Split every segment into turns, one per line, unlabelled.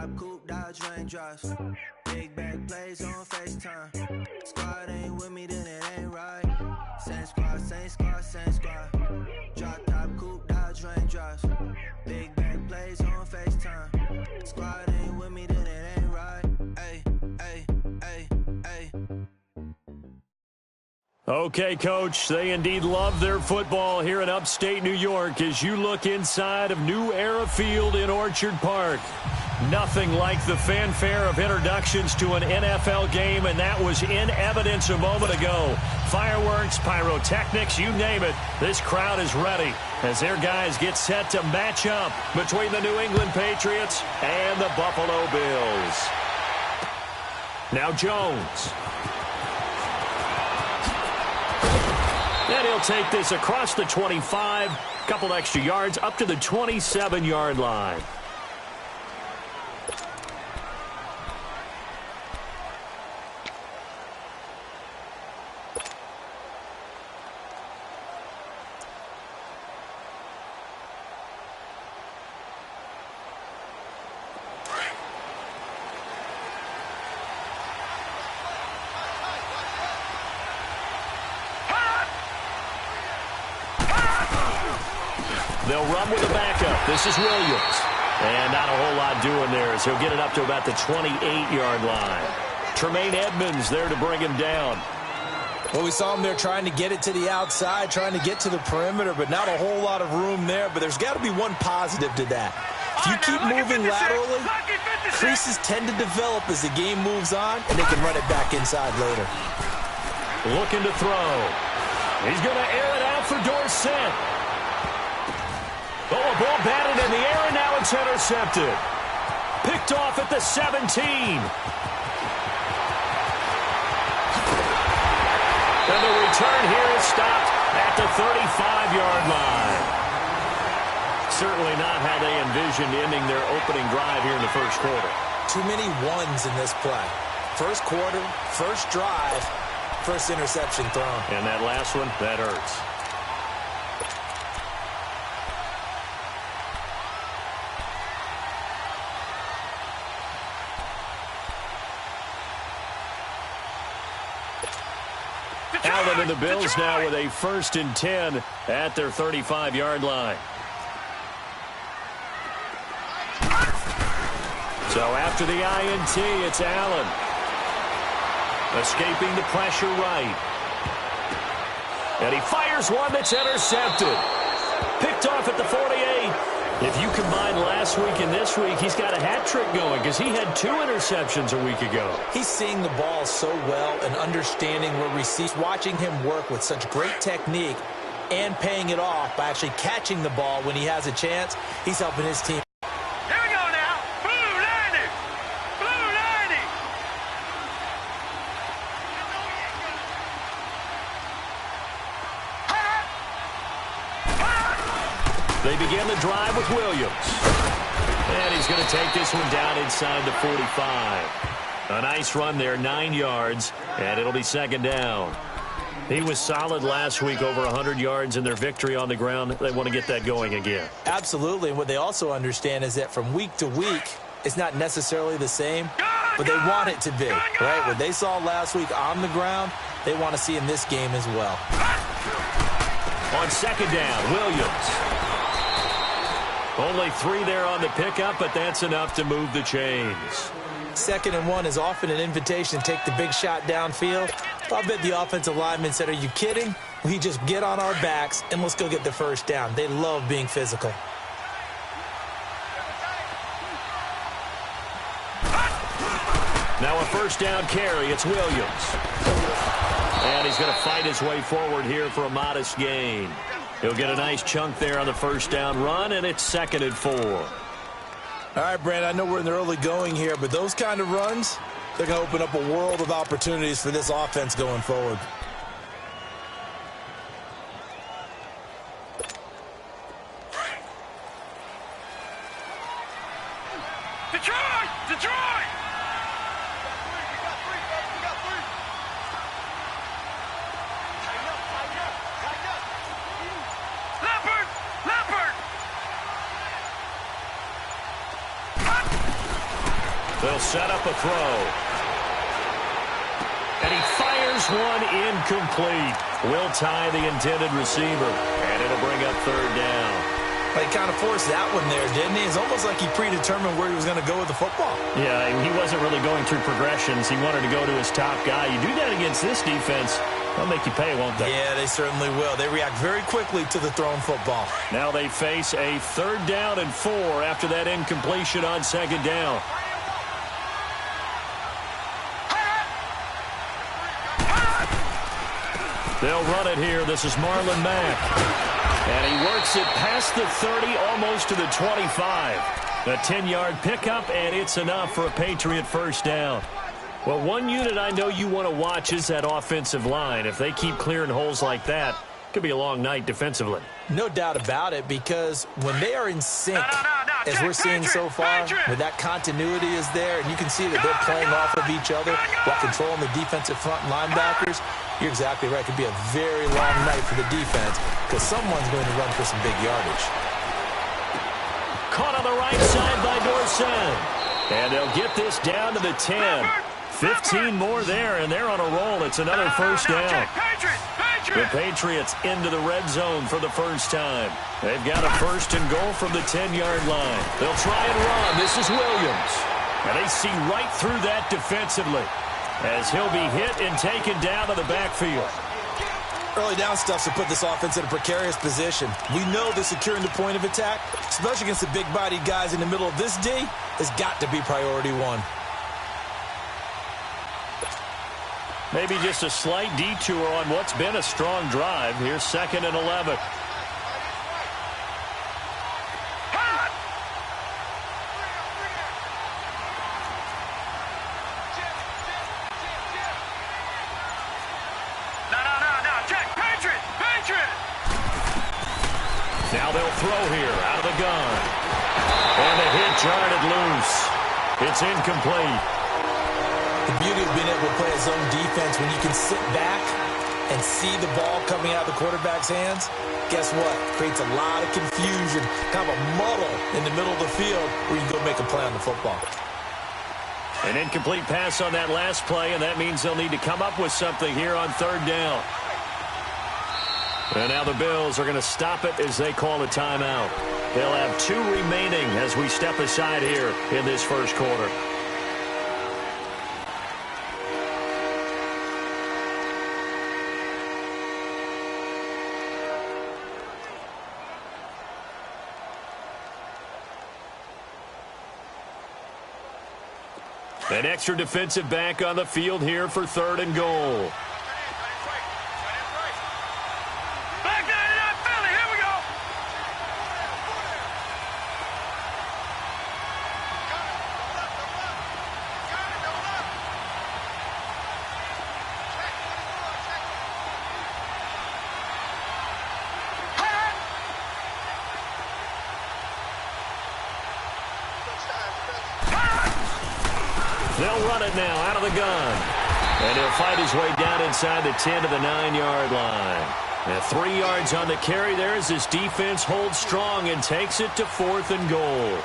top coupe, Dodge raindrops. Big back plays on FaceTime. Squad ain't with me, then it ain't right. Same squad, same squad, same squad. Drop top coupe, Dodge raindrops. Big back plays on FaceTime. Squad ain't with me, then it ain't right. Ay, ay, ay, ay.
Okay, Coach, they indeed love their football here in upstate New York as you look inside of New Era Field in Orchard Park. Nothing like the fanfare of introductions to an NFL game, and that was in evidence a moment ago. Fireworks, pyrotechnics, you name it. This crowd is ready as their guys get set to match up between the New England Patriots and the Buffalo Bills. Now Jones. And he'll take this across the 25, couple extra yards, up to the 27-yard line. They'll run with the backup. This is Williams. And not a whole lot doing there as he'll get it up to about the 28-yard line. Tremaine Edmonds there to bring him down.
Well, we saw him there trying to get it to the outside, trying to get to the perimeter, but not a whole lot of room there. But there's got to be one positive to that. If you keep moving laterally, creases tend to develop as the game moves on, and they can run it back inside later.
Looking to throw. He's going to air it out for Dorsett. Oh, a ball batted in the air, and now it's intercepted. Picked off at the 17. And the return here is stopped at the 35-yard line. Certainly not how they envisioned ending their opening drive here in the first quarter.
Too many ones in this play. First quarter, first drive, first interception thrown.
And that last one, that hurts. Allen and the Bills now with a 1st and 10 at their 35-yard line. So after the INT, it's Allen. Escaping the pressure right. And he fires one that's intercepted. Picked off at the 48. If you combine last week and this week, he's got a hat trick going because he had 2 interceptions a week ago.
He's seeing the ball so well and understanding where receivers, watching him work with such great technique and paying it off by actually catching the ball when he has a chance. He's helping his team.
Here we go now. Blue 90. Blue 90.
They begin the drive with Williams. And he's going to take this one down inside the 45. A nice run there, 9 yards, and it'll be 2nd down. He was solid last week, over 100 yards in their victory on the ground. They want to get that going again.
Absolutely. And what they also understand is that from week to week, it's not necessarily the same, but they want it to be, right? What they saw last week on the ground, they want to see in this game as well.
On 2nd down, Williams. Only 3 there on the pickup, but that's enough to move the chains.
2nd and 1 is often an invitation to take the big shot downfield. I bet the offensive lineman said, are you kidding? We just get on our backs and let's go get the 1st down. They love being physical.
Now a 1st down carry. It's Williams. And he's going to fight his way forward here for a modest gain. He'll get a nice chunk there on the 1st down run, and it's 2nd and 4.
All right, Brandon, I know we're in the early going here, but those kind of runs, they're going to open up a world of opportunities for this offense going forward.
Detroit! Detroit!
They'll set up a throw. And he fires one incomplete. Will tie the intended receiver. And it'll bring up third down.
He kind of forced that one there, didn't he? It's almost like he predetermined where he was going to go with the football.
Yeah, he wasn't really going through progressions. He wanted to go to his top guy. You do that against this defense, they'll make you pay, won't they?
Yeah, they certainly will. They react very quickly to the thrown football.
Now they face a 3rd down and 4 after that incompletion on 2nd down. They'll run it here. This is Marlon Mack. And he works it past the 30, almost to the 25. A 10-yard pickup, and it's enough for a Patriot 1st down. Well, one unit I know you want to watch is that offensive line. If they keep clearing holes like that, it could be a long night defensively.
No doubt about it, because when they are in sync, as we're seeing so far, when that continuity is there, and you can see that they're playing off of each other while controlling the defensive front linebackers, you're exactly right. It could be a very long night for the defense because someone's going to run for some big yardage.
Caught on the right side by Dorsett. And they'll get this down to the 10. 15 more there, and they're on a roll. It's another 1st down. The Patriots into the red zone for the first time. They've got a 1st and goal from the 10-yard line. They'll try and run. This is Williams. And they see right through that defensively as he'll be hit and taken down to the backfield.
Early down stuff to put this offense in a precarious position. We know that securing the point of attack, especially against the big-bodied guys in the middle of this D, has got to be priority 1.
Maybe just a slight detour on what's been a strong drive. Here's 2nd and 11. Now they'll throw here out of the gun. And the hit jarred loose. It's incomplete.
The beauty of being able to play a zone defense when you can sit back and see the ball coming out of the quarterback's hands, guess what? Creates a lot of confusion, kind of a muddle in the middle of the field where you can go make a play on the football.
An incomplete pass on that last play, and that means they'll need to come up with something here on 3rd down. And now the Bills are going to stop it as they call a timeout. They'll have 2 remaining as we step aside here in this 1st quarter. An extra defensive back on the field here for 3rd and goal. They'll run it now out of the gun. And he'll fight his way down inside the 10 to the 9-yard line. And 3 yards on the carry there as this defense holds strong and takes it to 4th and goal.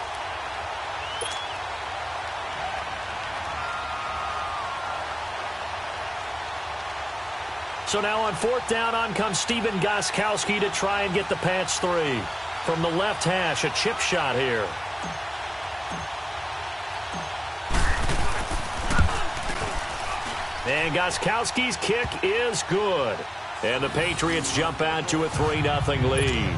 So now on 4th down, on comes Stephen Gostkowski to try and get the Pats 3. From the left hash, a chip shot here. And Gostkowski's kick is good. And the Patriots jump out to a 3-0 lead.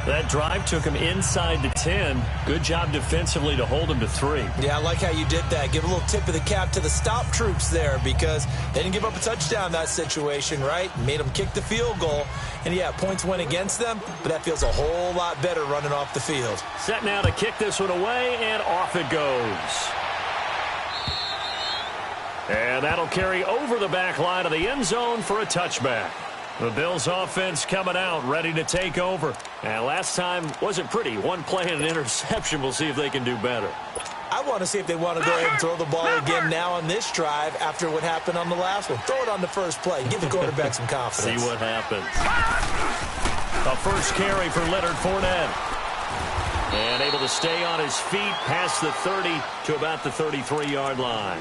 That drive took him inside the 10. Good job defensively to hold him to 3.
Yeah, I like how you did that. Give a little tip of the cap to the stop troops there because they didn't give up a touchdown in that situation, right? Made them kick the field goal. And, yeah, points went against them, but that feels a whole lot better running off the field.
Set now to kick this one away, and off it goes. And that'll carry over the back line of the end zone for a touchback. The Bills offense coming out, ready to take over. And last time wasn't pretty. One play and an interception. We'll see if they can do better.
I want to see if they want to go ahead and throw the ball again now on this drive after what happened on the last one. Throw it on the first play. Give the quarterback some confidence.
See what happens. A first carry for Leonard Fournette. And able to stay on his feet past the 30 to about the 33-yard line.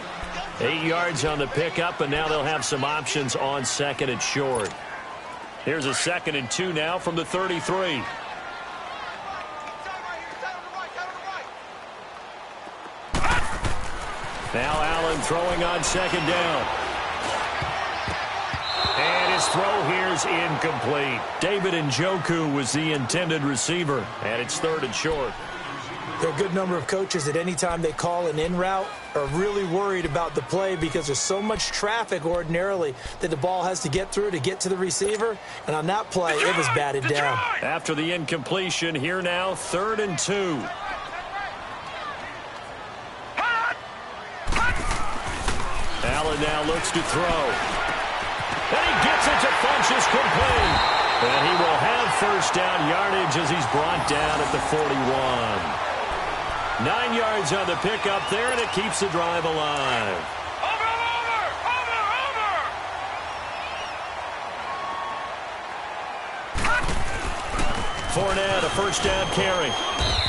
8 yards on the pickup, and now they'll have some options on 2nd and short. Here's a 2nd and 2 now from the 33. Now Allen throwing on 2nd down. And his throw here's incomplete. David Njoku was the intended receiver, and it's 3rd and short.
There are a good number of coaches that any time they call an in route are really worried about the play because there's so much traffic ordinarily that the ball has to get through to get to the receiver. And on that play, it was batted down.
After the incompletion, here now, 3rd and 2. Allen now looks to throw. And he gets it to Funchess complete. And he will have 1st down yardage as he's brought down at the 41. 9 yards on the pickup there, and it keeps the drive alive.
Over!
Fournette, a 1st down carry.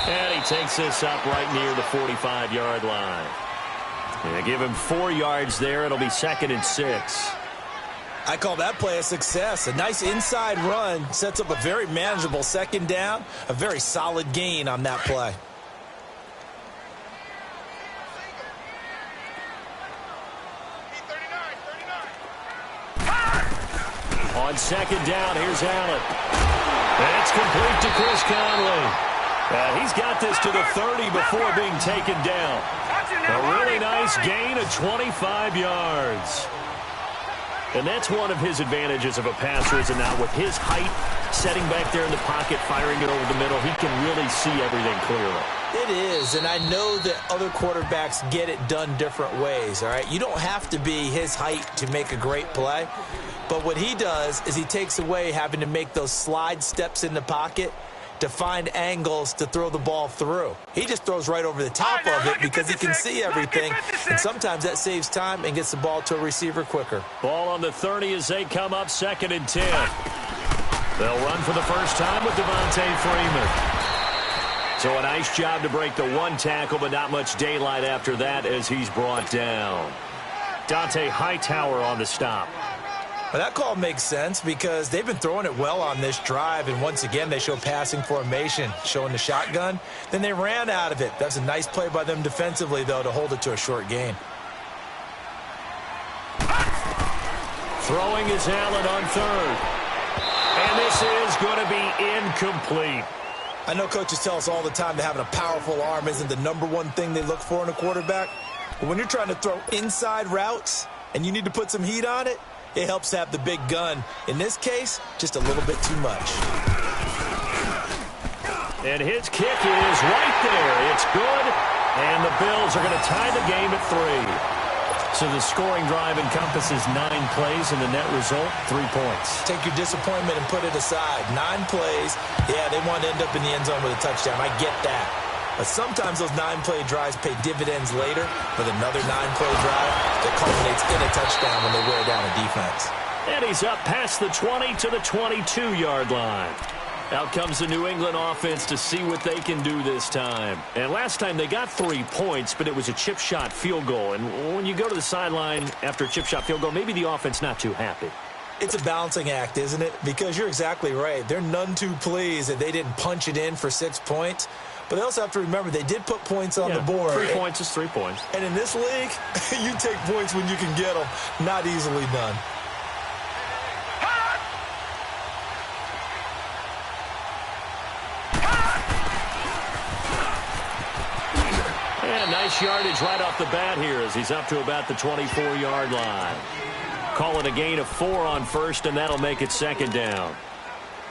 And he takes this up right near the 45-yard line. And give him 4 yards there. It'll be 2nd and 6.
I call that play a success. A nice inside run sets up a very manageable 2nd down. A very solid gain on that play.
On 2nd down, here's Allen. And it's complete to Chris Conley. He's got this to the 30 before being taken down. A really nice gain of 25 yards. And that's one of his advantages of a passer, is it not? With his height, setting back there in the pocket, firing it over the middle, he can really see everything clearly.
It is, and I know that other quarterbacks get it done different ways, all right? You don't have to be his height to make a great play. But what he does is he takes away having to make those slide steps in the pocket to find angles to throw the ball through. He just throws right over the top of it because he can see everything, and sometimes that saves time and gets the ball to a receiver quicker.
Ball on the 30 as they come up 2nd and 10. They'll run for the first time with Devontae Freeman. So a nice job to break the 1 tackle, but not much daylight after that as he's brought down. Dante Hightower on the stop.
Well, that call makes sense because they've been throwing it well on this drive, and once again they show passing formation, showing the shotgun. Then they ran out of it. That's a nice play by them defensively, though, to hold it to a short gain.
Throwing is Allen on 3rd. And this is going to be incomplete.
I know coaches tell us all the time that having a powerful arm isn't the #1 thing they look for in a quarterback. But when you're trying to throw inside routes and you need to put some heat on it, it helps to have the big gun. In this case, just a little bit too much.
And his kick is right there. It's good. And the Bills are going to tie the game at 3. So the scoring drive encompasses 9 plays, and the net result, 3 points.
Take your disappointment and put it aside. 9 plays. Yeah, they want to end up in the end zone with a touchdown. I get that. But sometimes those 9-play drives pay dividends later with another 9-play drive that culminates in a touchdown when they wear down a defense.
And he's up past the 20 to the 22-yard line. Out comes the New England offense to see what they can do this time. And last time they got 3 points, but it was a chip shot field goal. And when you go to the sideline after a chip shot field goal, maybe the offense not too happy.
It's a balancing act, isn't it? Because you're exactly right. They're none too pleased that they didn't punch it in for 6 points. But they also have to remember they did put points on the board.
3 points is 3 points.
And in this league, you take points when you can get them. Not easily done.
And a nice yardage right off the bat here as he's up to about the 24-yard line. Call it a gain of 4 on 1st, and that'll make it 2nd down.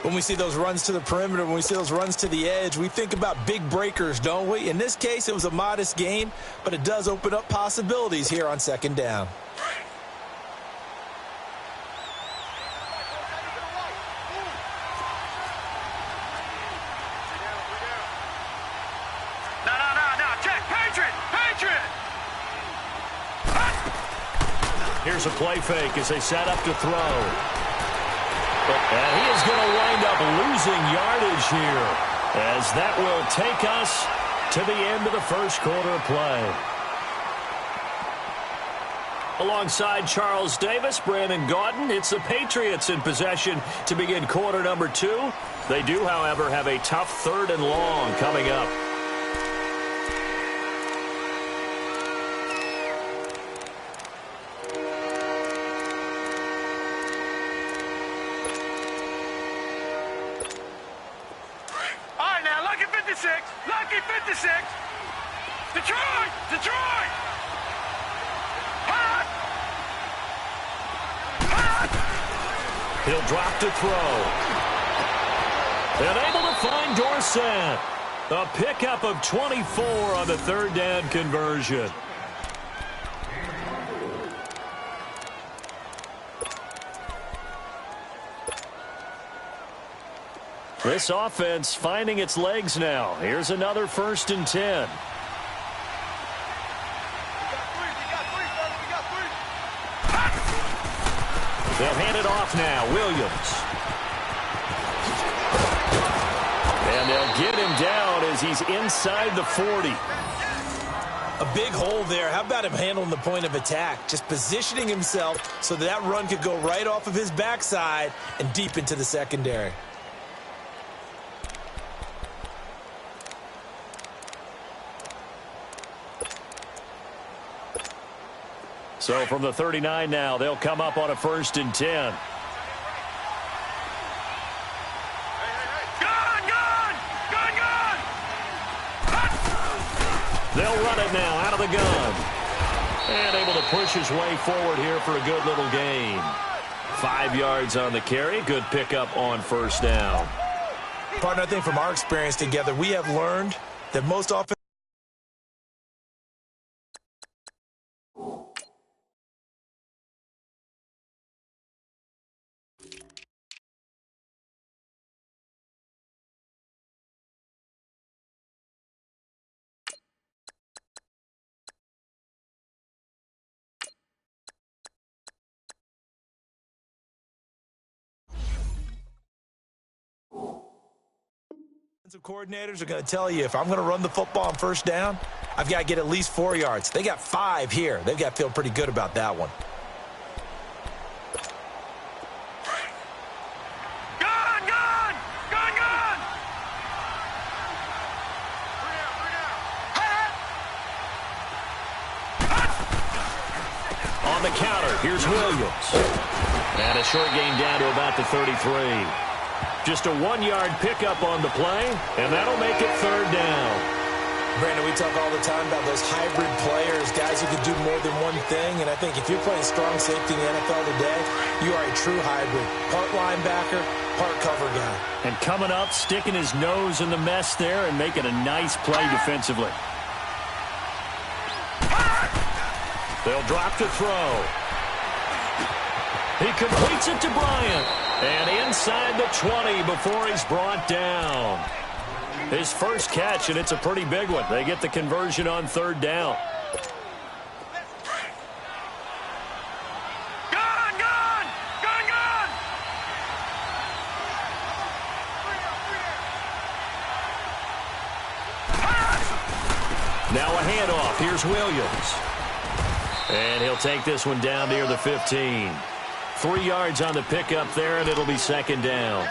When we see those runs to the perimeter, when we see those runs to the edge, we think about big breakers, don't we? In this case, it was a modest gain, but it does open up possibilities here on 2nd down.
No, check, Patriot!
Here's a play fake as they set up to throw. And he is going to wind up losing yardage here. as that will take us to the end of the first quarter of play. Alongside Charles Davis, Brandon Gaudin, it's the Patriots in possession to begin quarter number 2. They do, however, have a tough 3rd and long coming up.
All right, now, lucky 56. Lucky 56. Detroit! Detroit! Hot! Hot!
He'll drop to throw. And able to find Dorsett. A pickup of 24 on the 3rd down conversion. This offense finding its legs now. Here's another 1st and 10. They'll hand it off now. Williams. And they'll get him down as he's inside the 40.
A big hole there. How about him handling the point of attack? Just positioning himself so that run could go right off of his backside and deep into the secondary.
So from the 39 now, they'll come up on a 1st and 10. They'll run it now out of the gun. And able to push his way forward here for a good little gain. 5 yards on the carry. Good pickup on 1st down.
Partner, I think from our experience together, we have learned that most often coordinators are going to tell you, if I'm going to run the football on 1st down, I've got to get at least 4 yards. They got 5 here. They've got to feel pretty good about that one.
Gun! Gun! Gun! Gun!
On the counter, here's Williams. And a short gain down to about the 33. Just a 1-yard pickup on the play, and that'll make it 3rd down.
Brandon, we talk all the time about those hybrid players, guys who can do more than one thing, and I think if you're playing strong safety in the NFL today, you are a true hybrid. Part linebacker, part cover guy.
And coming up, sticking his nose in the mess there and making a nice play defensively. They'll drop to throw. He completes it to Bryant. And inside the 20 before he's brought down. His first catch, and it's a pretty big one. They get the conversion on 3rd down.
Gun! Gun! Gun! Gun!
Now a handoff. Here's Williams. And he'll take this one down near the 15. 3 yards on the pickup there, and it'll be 2nd down.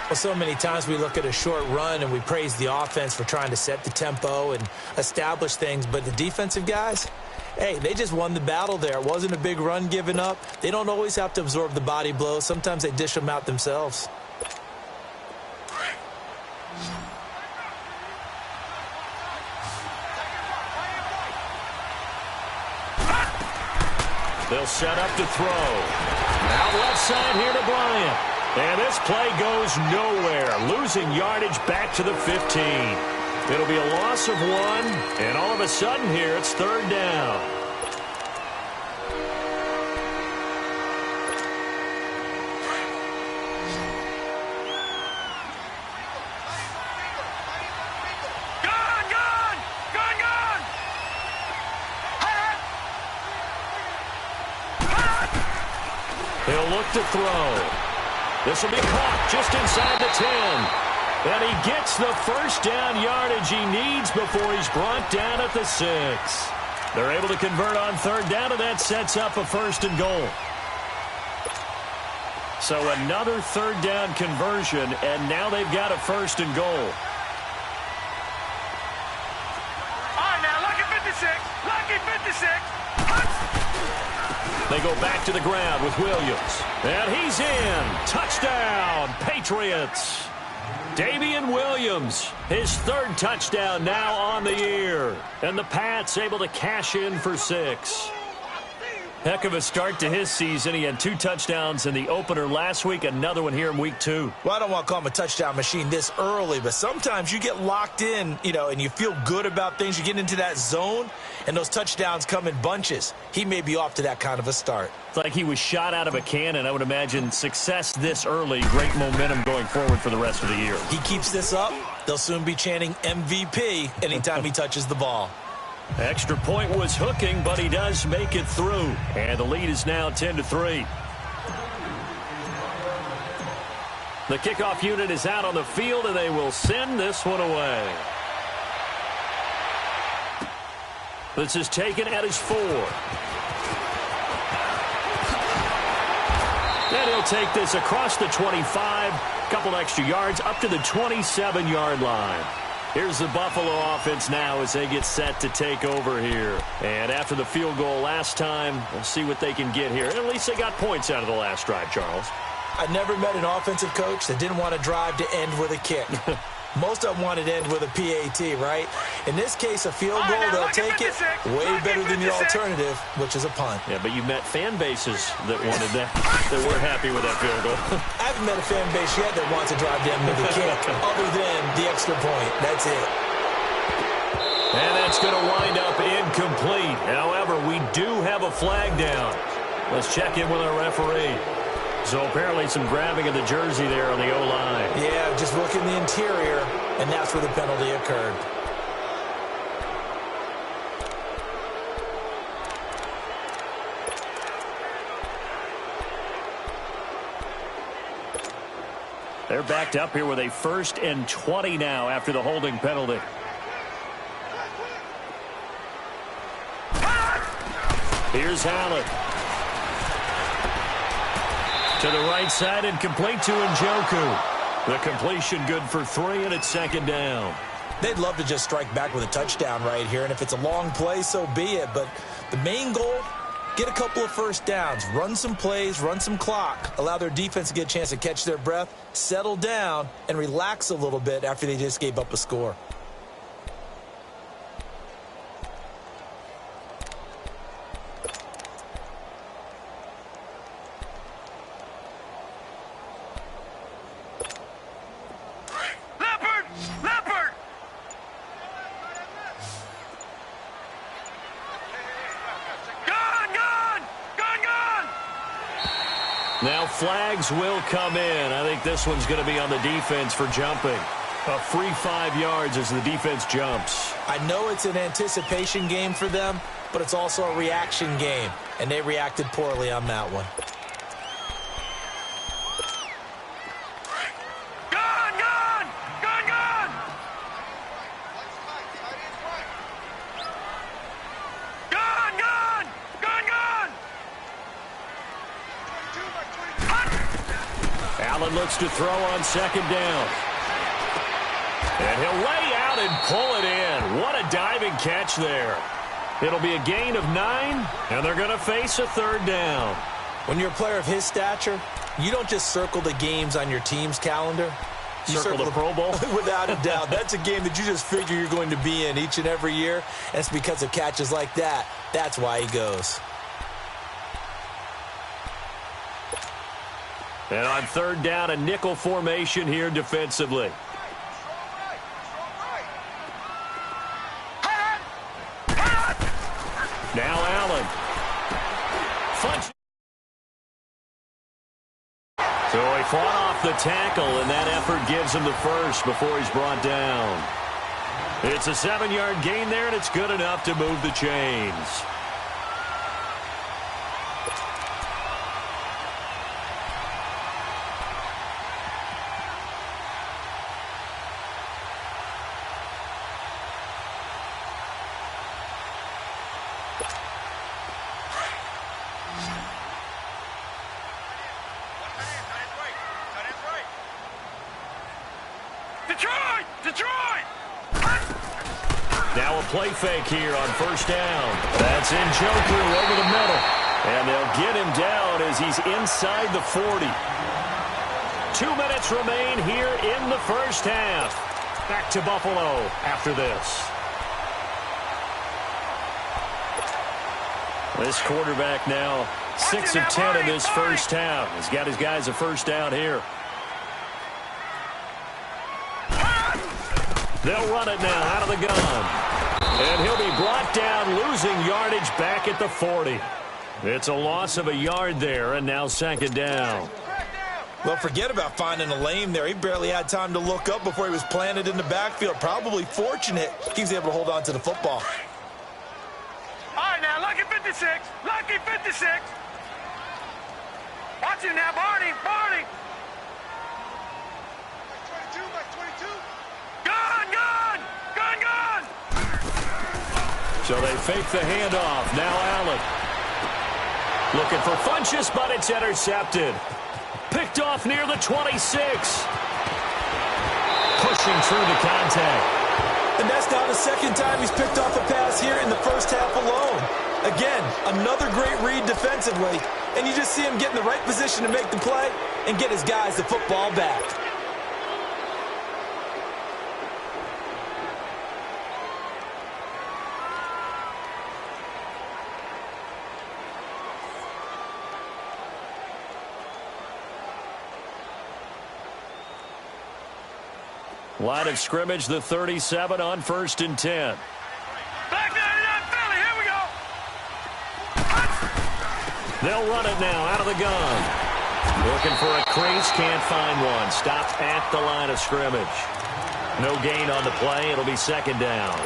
Well, so many times we look at a short run and we praise the offense for trying to set the tempo and establish things, but the defensive guys, hey, they just won the battle there. It wasn't a big run given up. They don't always have to absorb the body blows. Sometimes they dish them out themselves.
They'll set up to throw. Out left side here to Bryant. And this play goes nowhere. Losing yardage back to the 15. It'll be a loss of 1. And all of a sudden here, it's 3rd down. He'll look to throw. This will be caught just inside the 10. And he gets the first down yardage he needs before he's brought down at the 6. They're able to convert on third down, and that sets up a 1st and goal. So another third down conversion, and now they've got a 1st and goal.
All right, now, lucky 56. Lucky 56.
They go back to the ground with Williams. And he's in. Touchdown, Patriots. Damian Williams, his 3rd touchdown now on the year. And the Pats able to cash in for 6. Heck of a start to his season. He had 2 touchdowns in the opener last week, another one here in week 2.
Well, I don't want to call him a touchdown machine this early, but sometimes you get locked in, and you feel good about things. You get into that zone, and those touchdowns come in bunches. He may be off to that kind of a start.
It's like he was shot out of a cannon. I would imagine success this early, great momentum going forward for the rest of the year.
He keeps this up, they'll soon be chanting MVP anytime he touches the ball.
Extra point was hooking, but he does make it through. And the lead is now 10-3. The kickoff unit is out on the field, and they will send this one away. This is taken at his 4. And he'll take this across the 25, couple extra yards, up to the 27-yard line. Here's the Buffalo offense now as they get set to take over here. And after the field goal last time, we'll see what they can get here. At least they got points out of the last drive, Charles.
I never met an offensive coach that didn't want to drive to end with a kick. Most of them wanted to end with a PAT, right? In this case, a field goal, they'll take it way better than the alternative, which is a punt.
Yeah, but you met fan bases that wanted that, that weren't happy with that field goal.
I haven't met a fan base yet that wants to drive to end with a kick, other than the extra point. That's it.
And that's going to wind up incomplete. However, we do have a flag down. Let's check in with our referee. So apparently some grabbing of the jersey there on the O-line.
Yeah, just look in the interior, and that's where the penalty occurred.
They're backed up here with a 1st and 20 now after the holding penalty. Here's Allen. To the right side and complete to Njoku. The completion good for 3, and it's 2nd down.
They'd love to just strike back with a touchdown right here, and if it's a long play, so be it. But the main goal, get a couple of first downs, run some plays, run some clock, allow their defense to get a chance to catch their breath, settle down, and relax a little bit after they just gave up a score.
Now flags will come in. I think this one's going to be on the defense for jumping. A free 5 yards as the defense jumps.
I know it's an anticipation game for them, but it's also a reaction game, and they reacted poorly on that one.
Allen looks to throw on 2nd down. And he'll lay out and pull it in. What a diving catch there. It'll be a gain of 9, and they're going to face a 3rd down.
When you're a player of his stature, you don't just circle the games on your team's calendar.
You circle the Pro Bowl?
Without a doubt. That's a game that you just figure you're going to be in each and every year. And it's because of catches like that. That's why he goes.
And on 3rd down, a nickel formation here defensively. Now Allen. So he fought off the tackle, and that effort gives him the first before he's brought down. It's a 7-yard gain there, and it's good enough to move the chains. play fake here on first down. That's Njoku over the middle. And they'll get him down as he's inside the 40. 2 minutes remain here in the first half. Back to Buffalo after this. This quarterback now 6 of 10 in this first half. He's got his guys a first down here. They'll run it now out of the gun. And he'll be brought down, losing yardage back at the 40. It's a loss of a yard there, and now second down.
Well, forget about finding a lane there. He barely had time to look up before he was planted in the backfield. Probably fortunate he was able to hold on to the football.
All right, now, lucky 56. Lucky 56. Watch him now, Barney. Barney. Back 22. Gun, gun. Gun, gun.
So they fake the handoff. Now Allen. Looking for Funchess, but it's intercepted. Picked off near the 26. Pushing through the contact.
And that's now the second time he's picked off a pass here in the first half alone. Again, another great read defensively. And you just see him get in the right position to make the play and get his guys the football back.
Line of scrimmage, the 37 on 1st and 10.
Back 99 Philly, here we go.
They'll run it now out of the gun. Looking for a crease, can't find one. Stopped at the line of scrimmage. No gain on the play. It'll be second down.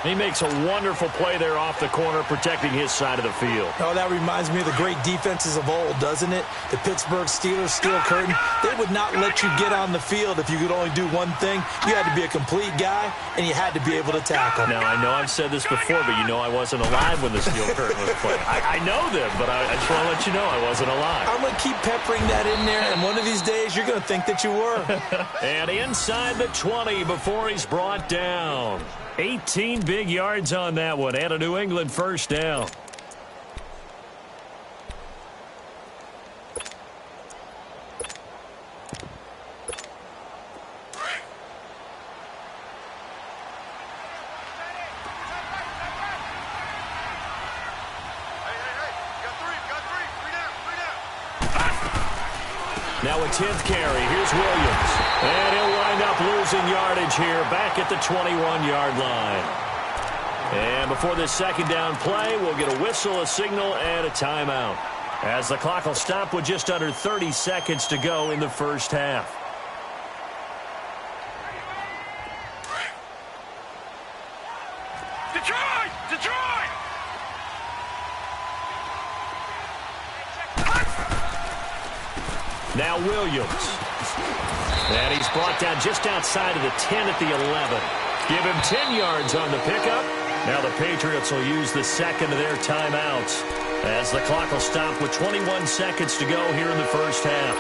He makes a wonderful play there off the corner, protecting his side of the field.
Oh, that reminds me of the great defenses of old, doesn't it? The Pittsburgh Steelers, Steel Curtain. They would not let you get on the field if you could only do one thing. You had to be a complete guy, and you had to be able to tackle.
Now, I know I've said this before, but you know I wasn't alive when the Steel Curtain was playing. I know them, but I just want to let you know I wasn't alive.
I'm going to keep peppering that in there, and one of these days you're going to think that you were.
And inside the 20 before he's brought down. 18 big yards on that one, and a New England first down. Now a 10th carry. Here's Williams. And he'll wind up losing yardage here back at the 21-yard line. And before this second down play, we'll get a whistle, a signal, and a timeout, as the clock will stop with just under 30 seconds to go in the first half.
Detroit! Detroit!
Now Williams. And he's brought down just outside of the 10 at the 11. Give him 10 yards on the pickup. Now the Patriots will use the second of their timeouts, as the clock will stop with 21 seconds to go here in the first half.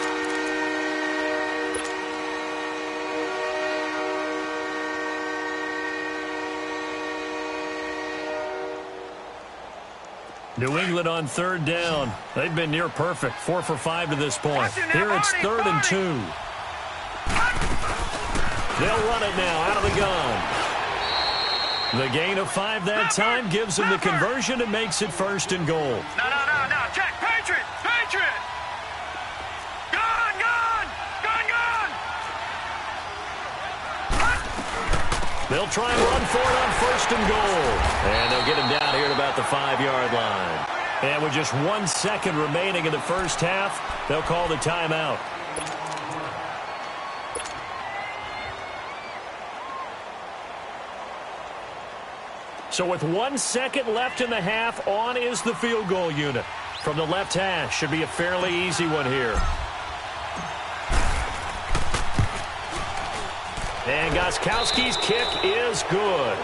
New England on third down. They've been near perfect. 4 for 5 to this point. Here it's 3rd and 2. They'll run it now out of the gun. The gain of 5 that time gives them the conversion and makes it 1st and goal.
No. Check. Patriot. Patriot. Gun, gun. Gun, gun.
They'll try and run for it on 1st and goal. And they'll get him down here at about the 5-yard line. And with just 1 second remaining in the first half, they'll call the timeout. So with 1 second left in the half, on is the field goal unit. From the left hash, should be a fairly easy one here. And Gostkowski's kick is good.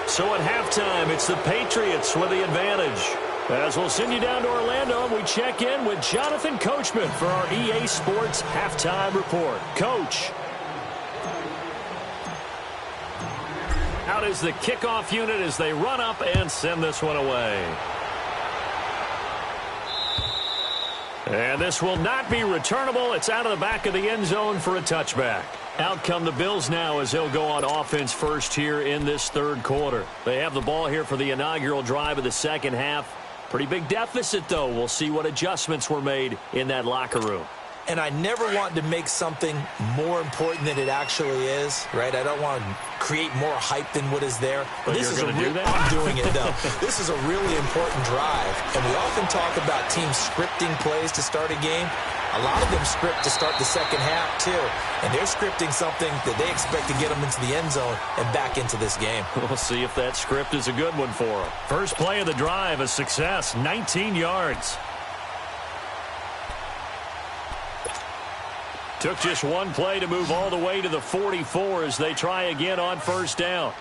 So at halftime, it's the Patriots with the advantage. As we'll send you down to Orlando, and we check in with Jonathan Coachman for our EA Sports Halftime Report. Coach. Out is the kickoff unit as they run up and send this one away. And this will not be returnable. It's out of the back of the end zone for a touchback. Out come the Bills now as they'll go on offense first here in this third quarter. They have the ball here for the inaugural drive of the second half. Pretty big deficit, though. We'll see what adjustments were made in that locker room.
And I never want to make something more important than it actually is, right? I don't want to create more hype than what is there.
But
this
you're
is
going to do that?
I'm doing it, though. This is a really important drive. And we often talk about teams scripting plays to start a game. A lot of them script to start the second half, too. And they're scripting something that they expect to get them into the end zone and back into this game.
We'll see if that script is a good one for them. First play of the drive, a success, 19 yards. Took just one play to move all the way to the 44 as they try again on first down.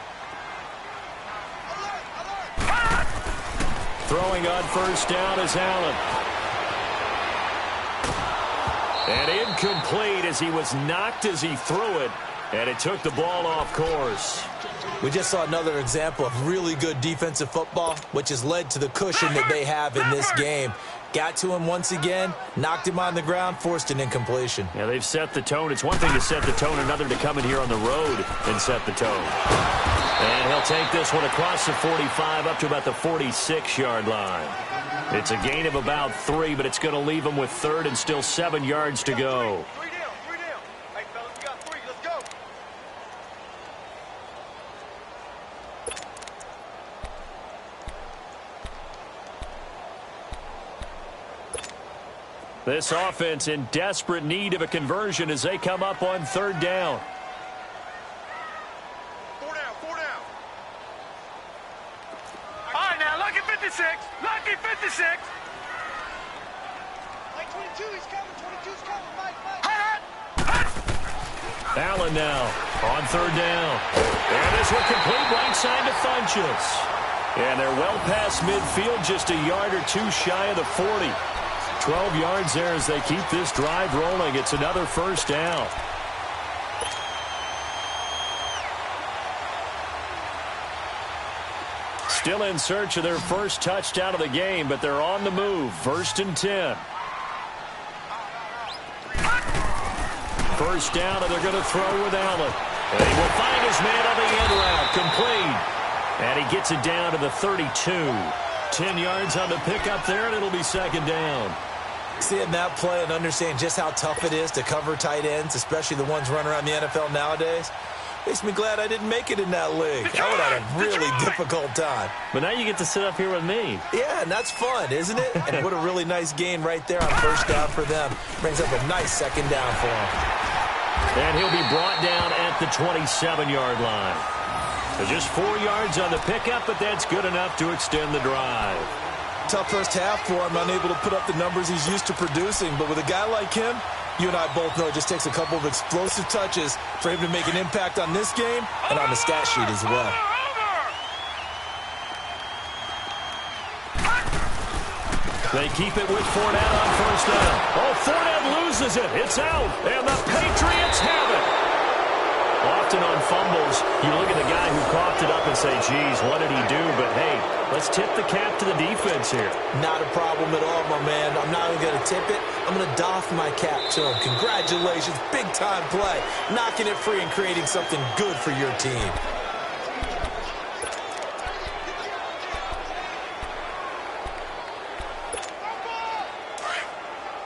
Throwing on first down is Allen. And incomplete as he was knocked as he threw it, and it took the ball off course.
We just saw another example of really good defensive football, which has led to the cushion that they have in this game. Got to him once again, knocked him on the ground, forced an incompletion.
Yeah, they've set the tone. It's one thing to set the tone, another to come in here on the road and set the tone. And he'll take this one across the 45 up to about the 46-yard line. It's a gain of about 3, but it's going to leave him with third and still 7 yards to go.
Three down. Hey, fellas, we got 3. Let's go.
This offense in desperate need of a conversion as they come up on third down.
4 down. All right, now, lucky 56. Lucky 56. Mike 22, he's coming. 22's coming. Mike.
Allen now on third down. And this one complete right side to Funchess. And they're well past midfield, just a yard or two shy of the 40. 12 yards there as they keep this drive rolling. It's another first down. Still in search of their first touchdown of the game, but they're on the move. 1st and 10. First down, and they're going to throw with Allen. And he will find his man on the end route. Complete. And he gets it down to the 32. 10 yards on the pickup there, and it'll be second down.
Seeing that play and understand just how tough it is to cover tight ends, especially the ones running around the NFL nowadays, makes me glad I didn't make it in that league. I would have had a really difficult time.
But now you get to sit up here with me.
Yeah, and that's fun, isn't it? And what a really nice gain right there on first down for them. Brings up a nice second down for him.
And he'll be brought down at the 27-yard line. So just 4 yards on the pickup, but that's good enough to extend the drive.
Tough first half for him, unable to put up the numbers he's used to producing. But with a guy like him, you and I both know it just takes a couple of explosive touches for him to make an impact on this game and on the stat sheet as well.
They keep it with Fournette on first down. Oh, Fournette loses it. It's out. And the Patriots have it. Often on fumbles, you look at the guy who coughed it up and say, geez, what did he do? But, hey, let's tip the cap to the defense here.
Not a problem at all, my man. I'm not even going to tip it. I'm going to doff my cap to him. Congratulations. Big-time play. Knocking it free and creating something good for your team.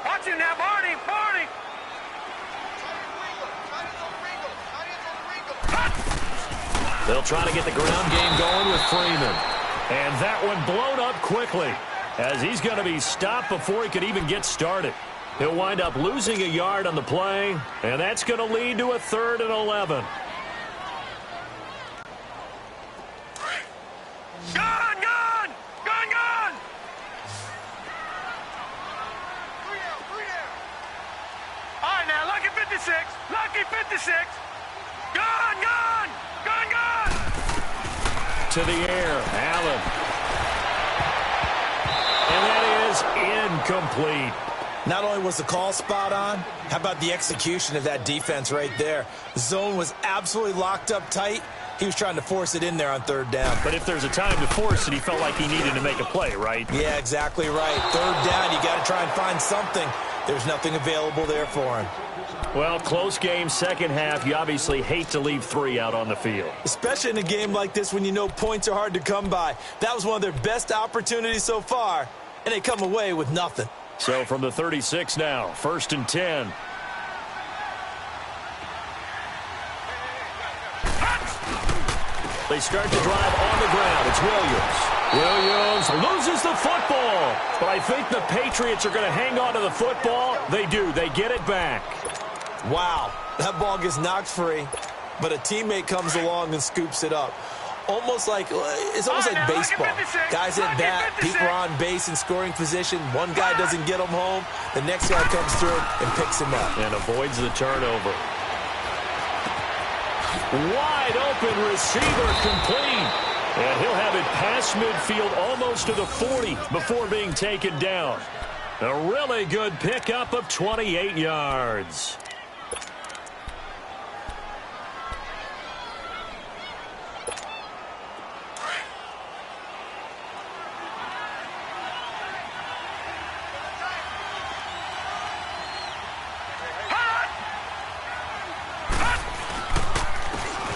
Watch him now, Barney.
They'll try to get the ground game going with Freeman. And that one blown up quickly as he's going to be stopped before he could even get started. He'll wind up losing a yard on the play, and that's going to lead to a 3rd and 11.
Gone! Three down. All right, now, lucky 56. Gone!
To the air, Allen. And that is incomplete.
Not only was the call spot on, how about the execution of that defense right there? The zone was absolutely locked up tight. He was trying to force it in there on third down.
But if there's a time to force it, he felt like he needed to make a play, right?
Yeah, exactly right. Third down, you got to try and find something. There's nothing available there for him.
Well, close game, second half. You obviously hate to leave 3 out on the field.
Especially in a game like this when you know points are hard to come by. That was one of their best opportunities so far, and they come away with nothing.
So from the 36 now, 1st and 10. They start to drive on the ground. It's Williams. Williams loses the football. But I think the Patriots are going to hang on to the football. They do. They get it back.
Wow. That ball gets knocked free, but a teammate comes along and scoops it up. It's almost like baseball. Guys at bat, people are on base in scoring position. One guy doesn't get him home. The next guy comes through and picks him up.
And avoids the turnover. Wide open receiver complete. And he'll have it past midfield almost to the 40 before being taken down. A really good pickup of 28 yards.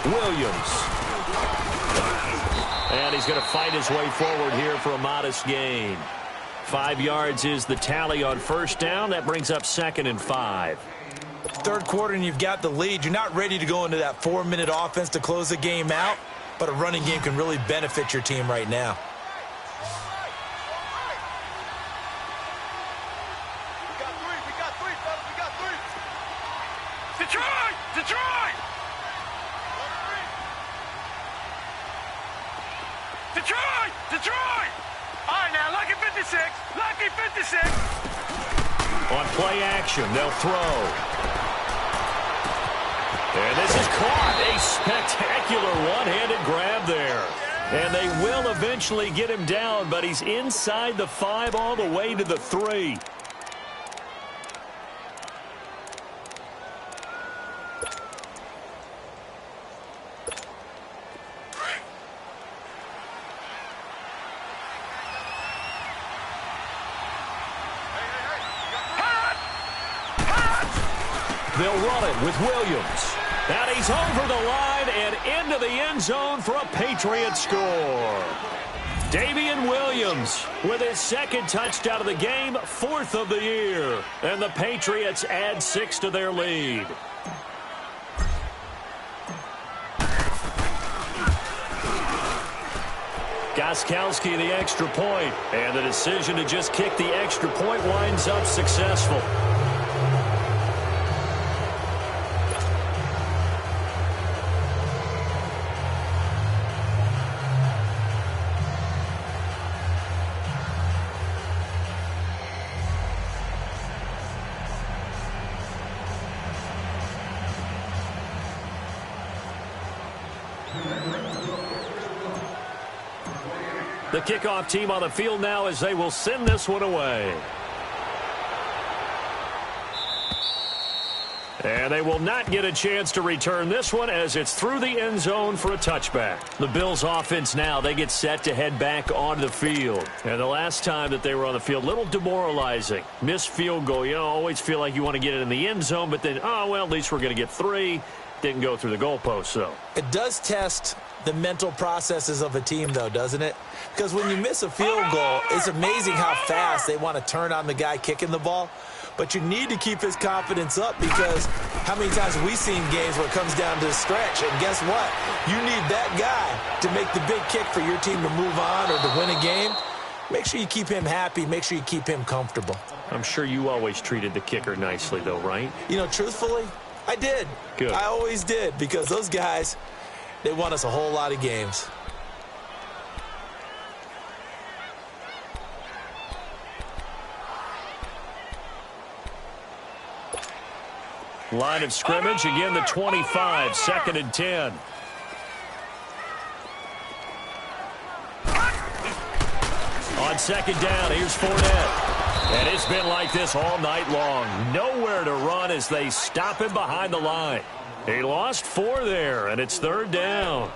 Williams. And he's going to fight his way forward here for a modest gain. 5 yards is the tally on first down. That brings up 2nd and 5.
Third quarter and you've got the lead. You're not ready to go into that 4-minute offense to close the game out, but a running game can really benefit your team right now.
We got three, fellas. We got three. Detroit! Detroit! Detroit! Detroit! All right, now, lucky 56. Lucky 56.
On play action, they'll throw. And this is caught. A spectacular one-handed grab there. And they will eventually get him down, but he's inside the 5 all the way to the 3. They'll run it with Williams. And he's over the line and into the end zone for a Patriots score. Davian Williams with his 2nd touchdown of the game, 4th of the year. And the Patriots add 6 to their lead. Gostkowski the extra point. And the decision to just kick the extra point winds up successful. The kickoff team on the field now as they will send this one away. And they will not get a chance to return this one as it's through the end zone for a touchback. The Bills offense now, they get set to head back onto the field. And the last time that they were on the field, a little demoralizing. Missed field goal. You know, always feel like you want to get it in the end zone, but then, oh, well, at least we're going to get 3. Didn't go through the goalpost, though.
It does test the mental processes of a team, though, doesn't it? Because when you miss a field goal, it's amazing how fast they want to turn on the guy kicking the ball. But you need to keep his confidence up because how many times have we seen games where it comes down to the stretch? And guess what? You need that guy to make the big kick for your team to move on or to win a game. Make sure you keep him happy. Make sure you keep him comfortable.
I'm sure you always treated the kicker nicely, though, right?
You know, truthfully, I did.
Good.
I always did because those guys, they won us a whole lot of games.
Line of scrimmage, again the 25, 2nd and 10. On on second down. Here's Fournette. And it's been like this all night long. Nowhere to run as they stop him behind the line. He lost 4 there, and it's third down.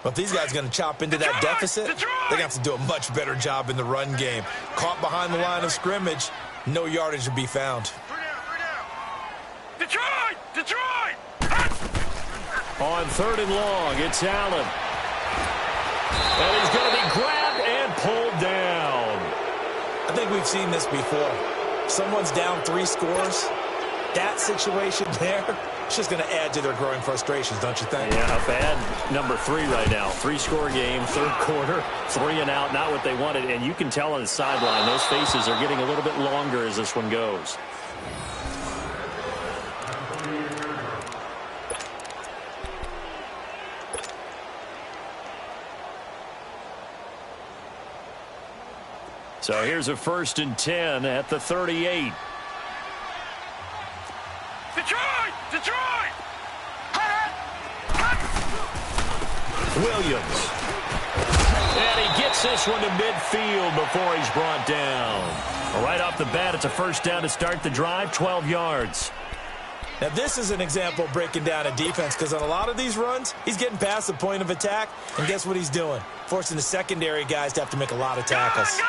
Well, if these guys are going to chop into that deficit, they're going to have to do a much better job in the run game. Caught behind the line of scrimmage, no yardage to be found.
Detroit! Detroit!
On third and long, it's Allen. And he's going to be grabbed and pulled down.
I think we've seen this before. Someone's down 3 scores. That situation there, it's just going to add to their growing frustrations, don't you think?
Yeah, bad number 3 right now. 3-score game, third quarter, 3 and out, not what they wanted. And you can tell on the sideline, those faces are getting a little bit longer as this one goes. So here's a 1st and 10 at the 38.
Detroit! Detroit!
Williams. And he gets this one to midfield before he's brought down. Right off the bat, it's a first down to start the drive, 12 yards.
Now, this is an example of breaking down a defense because on a lot of these runs, he's getting past the point of attack, and guess what he's doing? Forcing the secondary guys to have to make a lot of tackles.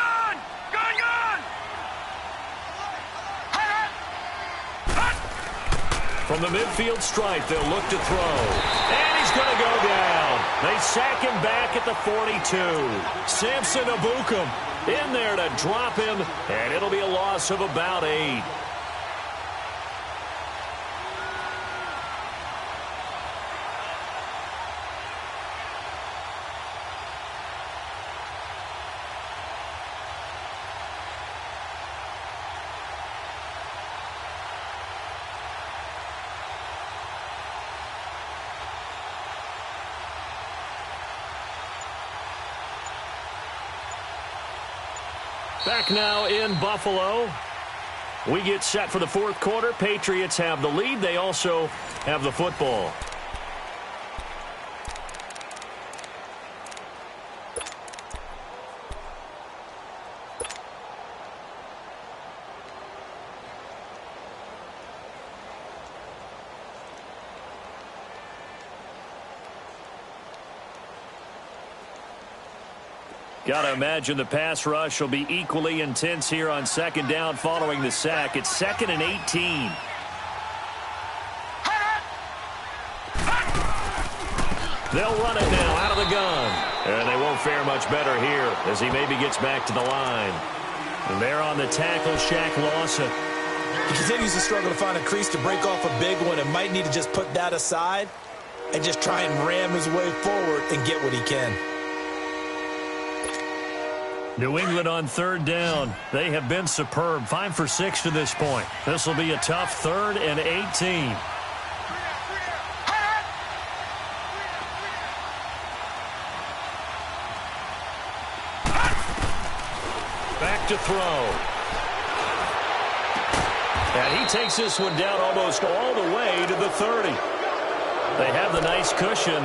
From the midfield stripe, they'll look to throw. And he's going to go down. They sack him back at the 42. Samson Abukum in there to drop him, and it'll be a loss of about 8. Back now in Buffalo. We get set for the fourth quarter. Patriots have the lead. They also have the football. Got to imagine the pass rush will be equally intense here on second down following the sack. It's 2nd and 18. They'll run it now out of the gun. And they won't fare much better here as he maybe gets back to the line. And they're on the tackle, Shaq Lawson.
He continues to struggle to find a crease to break off a big one and might need to just put that aside and just try and ram his way forward and get what he can.
New England on third down. They have been superb. 5 for 6 to this point. This will be a tough 3rd and 18. Back to throw. And he takes this one down almost all the way to the 30. They have the nice cushion.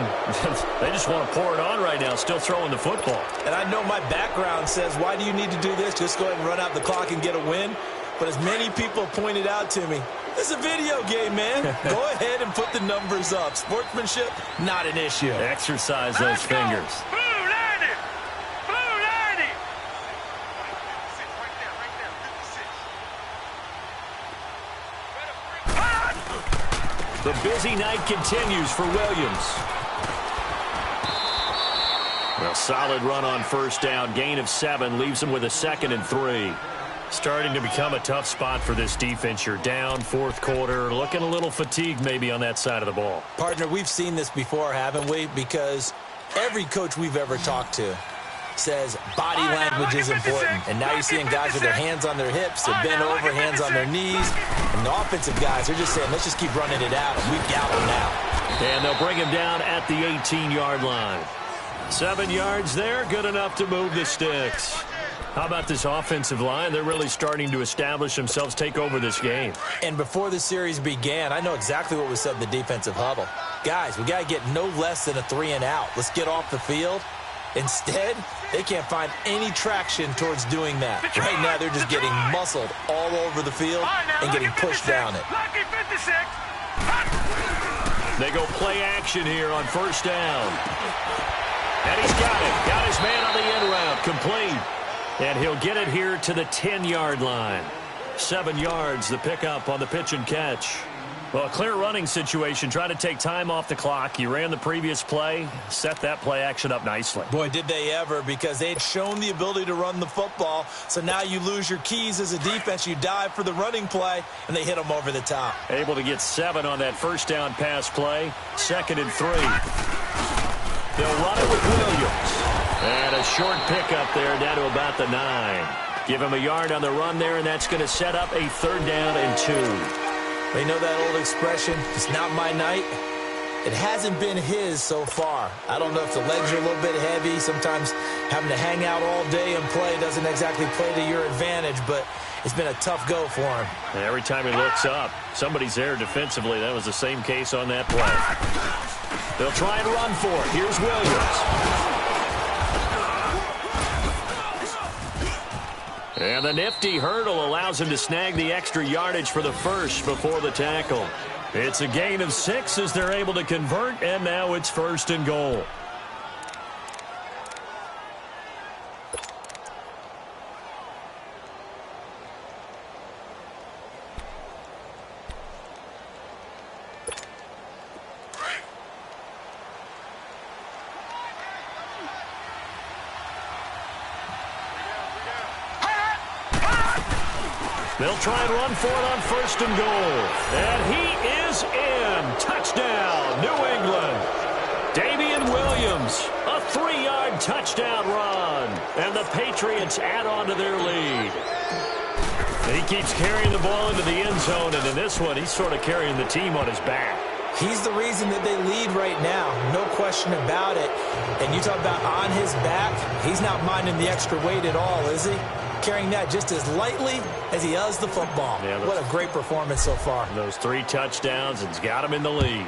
They just want to pour it on right now, still throwing the football.
And I know my background says, why do you need to do this? Just go ahead and run out the clock and get a win. But as many people pointed out to me, this is a video game, man. Go ahead and put the numbers up. Sportsmanship, not an issue.
Exercise those fingers. The busy night continues for Williams. A solid run on first down. Gain of 7 leaves him with a 2nd and 3. Starting to become a tough spot for this defense. You're down, fourth quarter. Looking a little fatigued maybe on that side of the ball.
Partner, we've seen this before, haven't we? Because every coach we've ever talked to says body language is important. And now you're seeing guys with their hands on their hips, they're bent over, hands on their knees. And the offensive guys are just saying, let's just keep running it out. And we've got them now.
And they'll bring him down at the 18-yard line. 7 yards there, good enough to move the sticks. How about this offensive line? They're really starting to establish themselves, take over this game.
And before the series began, I know exactly what was said in the defensive huddle. Guys, we got to get no less than a 3 and out. Let's get off the field Instead, they can't find any traction towards doing that. Right now, they're just getting muscled all over the field and getting pushed down it.
They go play action here on first down. And he's got it. Got his man on the end route. Complete. And he'll get it here to the 10-yard line. 7 yards, the pickup on the pitch and catch. Well, a clear running situation. Trying to take time off the clock. You ran the previous play. Set that play action up nicely.
Boy, did they ever, because they'd shown the ability to run the football. So now you lose your keys as a defense. You dive for the running play, and they hit them over the top.
Able to get 7 on that first down pass play. 2nd and 3. They'll run it with Williams. And a short pickup there down to about the 9. Give him a yard on the run there, and that's going to set up a 3rd down and 2.
They know that old expression, it's not my night. It hasn't been his so far. I don't know if the legs are a little bit heavy. Sometimes having to hang out all day and play doesn't exactly play to your advantage, but it's been a tough go for him.
And every time he looks up, somebody's there defensively. That was the same case on that play. They'll try and run for it. Here's Williams. And the nifty hurdle allows him to snag the extra yardage for the first before the tackle. It's a gain of 6 as they're able to convert, and now it's 1st and goal. They'll try and run for it on 1st and goal. And he is in. Touchdown, New England. Damian Williams, a 3-yard touchdown run. And the Patriots add on to their lead. And he keeps carrying the ball into the end zone. And in this one, he's sort of carrying the team on his back.
He's the reason that they lead right now. No question about it. And you talk about on his back, he's not minding the extra weight at all, is he? Carrying that just as lightly as he does the football. Yeah, what a great performance so far.
Those 3 touchdowns, and it's got him in the lead.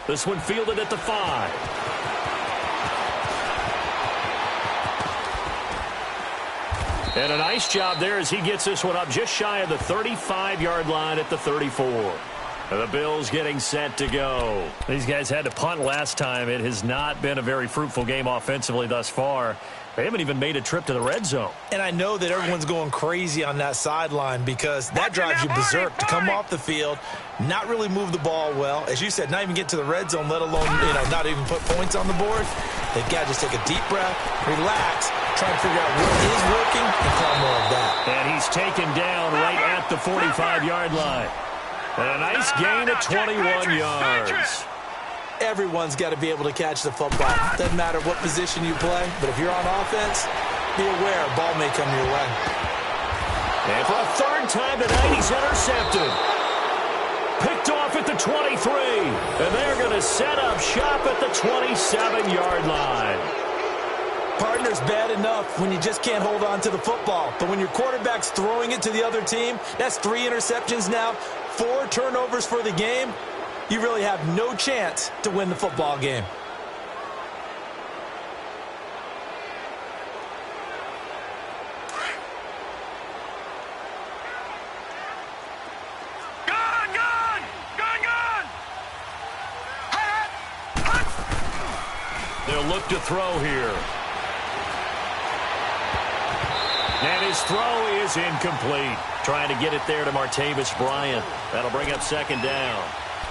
This one fielded at the 5. And a nice job there as he gets this one up just shy of the 35-yard line at the 34. The Bills getting set to go. These guys had to punt last time. It has not been a very fruitful game offensively thus far. They haven't even made a trip to the red zone.
And I know that everyone's going crazy on that sideline because that drives you berserk to come off the field, not really move the ball well. As you said, not even get to the red zone, let alone not even put points on the board. They've got to just take a deep breath, relax, try and figure out what is working, and call more of that.
And he's taken down right at the 45-yard line. And a nice gain of 21 yards.
Everyone's got to be able to catch the football. Doesn't matter what position you play, but if you're on offense, be aware a ball may come your way.
And for a 3rd time tonight, he's intercepted. Picked off at the 23. And they're going to set up shop at the 27-yard line.
Partner's bad enough when you just can't hold on to the football. But when your quarterback's throwing it to the other team, that's 3 interceptions now, 4 turnovers for the game. You really have no chance to win the football game.
They'll look to throw here. And his throw is incomplete. Trying to get it there to Martavis Bryant. That'll bring up 2nd down.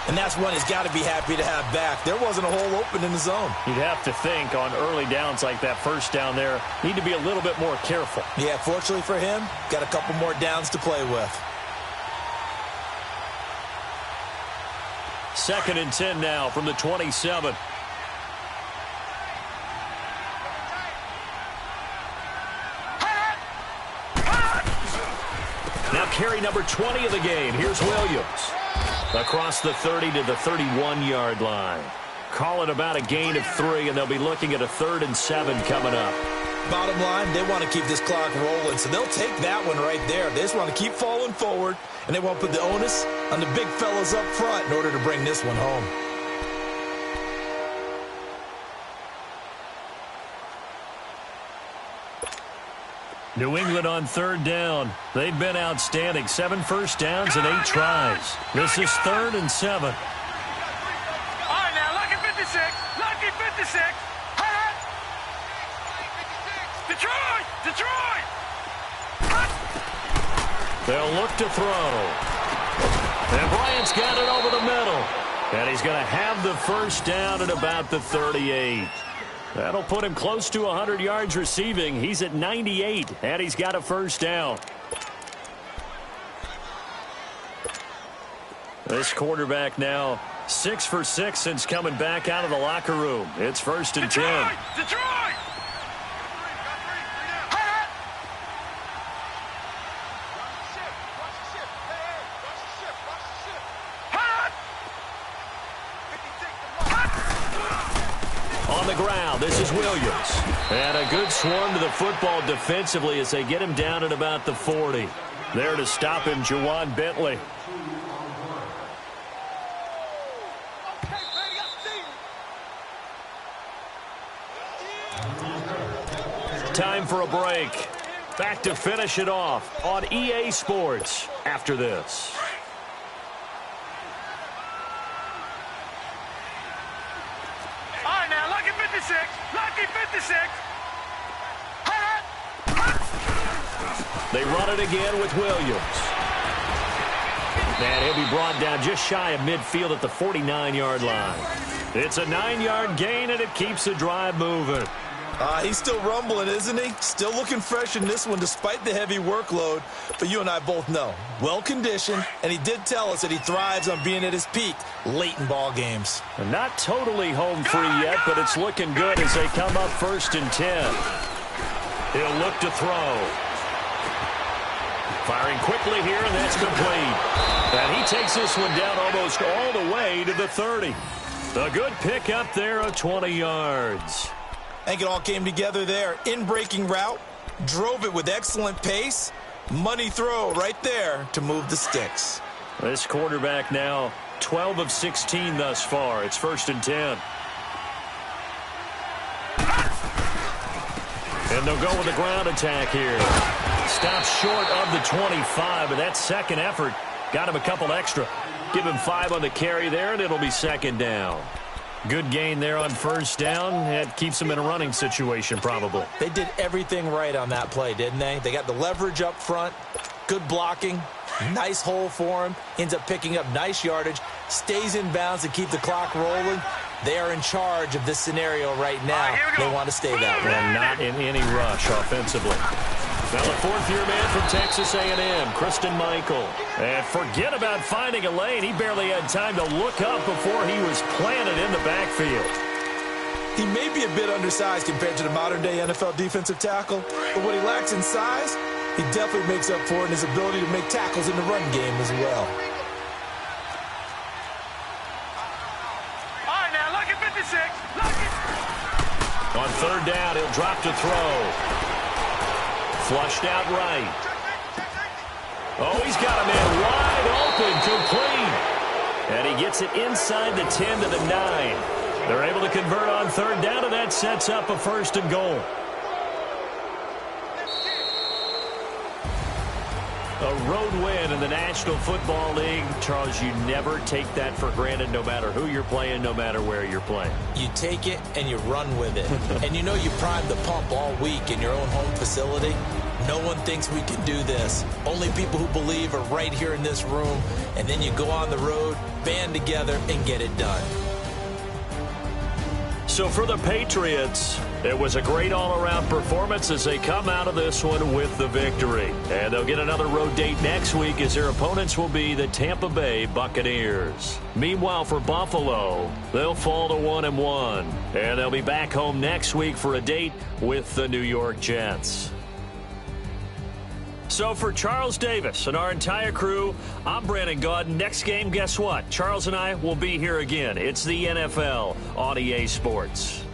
And that's one he's got to be happy to have back. There wasn't a hole open in the zone.
You'd have to think on early downs like that first down there, need to be a little bit more careful.
Yeah, fortunately for him, got a couple more downs to play with.
2nd and 10 now from the 27. Now carry number 20 of the game. Here's Williams. Across the 30 to the 31-yard line. Call it about a gain of 3, and they'll be looking at a 3rd and 7 coming up.
Bottom line, they want to keep this clock rolling, so they'll take that one right there. They just want to keep falling forward, and they want to put the onus on the big fellas up front in order to bring this one home.
New England on third down. They've been outstanding. 7 first downs and 8 tries. This is 3rd and 7.
All right, now, lucky 56. Lucky 56. Hot. Detroit. Detroit. Hot.
They'll look to throw. And Bryant's got it over the middle. And he's going to have the first down at about the 38. That'll put him close to 100 yards receiving. He's at 98, and he's got a first down. This quarterback now 6 for 6 since coming back out of the locker room. It's 1st and 10.
Detroit!
On the ground, this is Williams. And a good swarm to the football defensively as they get him down at about the 40. There to stop him, Juwan Bentley. Time for a break. Back to finish it off on EA Sports after this.
Lucky 56.
They run it again with Williams. And he'll be brought down just shy of midfield at the 49-yard line. It's a 9-yard gain, and it keeps the drive moving.
He's still rumbling, isn't he? Still looking fresh in this one despite the heavy workload. But you and I both know, well-conditioned, and he did tell us that he thrives on being at his peak late in ball games.
Not totally home free yet, but it's looking good as they come up 1st and 10. He'll look to throw. Firing quickly here, and that's complete. And he takes this one down almost all the way to the 30. A good pick up there of 20 yards.
I think it all came together there. In-breaking route, drove it with excellent pace. Money throw right there to move the sticks.
This quarterback now 12 of 16 thus far. It's 1st and 10. And they'll go with the ground attack here. Stops short of the 25, but that second effort got him a couple extra. Give him 5 on the carry there, and it'll be 2nd down. Good gain there on 1st down. It keeps them in a running situation, probably.
They did everything right on that play, didn't they? They got the leverage up front, good blocking, nice hole for him, ends up picking up nice yardage, stays in bounds to keep the clock rolling. They are in charge of this scenario right now. They want to stay that way.
And not in any rush offensively. Now the 4th-year man from Texas A&M, Christian Michael. And forget about finding a lane. He barely had time to look up before he was planted in the backfield.
He may be a bit undersized compared to the modern-day NFL defensive tackle, but what he lacks in size, he definitely makes up for it in his ability to make tackles in the run game as well.
All right, now, lucky 56. Lucky.
On 3rd down, he'll drop to throw. Flushed out right. Oh, he's got a man wide open, complete. And he gets it inside the 10 to the 9. They're able to convert on 3rd down, and that sets up a 1st and goal. A road win in the National Football League. Charles, you never take that for granted, no matter who you're playing, no matter where you're playing.
You take it and you run with it. And you know you primed the pump all week in your own home facility. No one thinks we can do this. Only people who believe are right here in this room. And then you go on the road, band together, and get it done.
So for the Patriots, it was a great all-around performance as they come out of this one with the victory. And they'll get another road date next week as their opponents will be the Tampa Bay Buccaneers. Meanwhile, for Buffalo, they'll fall to 1-1. And they'll be back home next week for a date with the New York Jets. So for Charles Davis and our entire crew, I'm Brandon Gaudin. Next game, guess what? Charles and I will be here again. It's the NFL on EA Sports.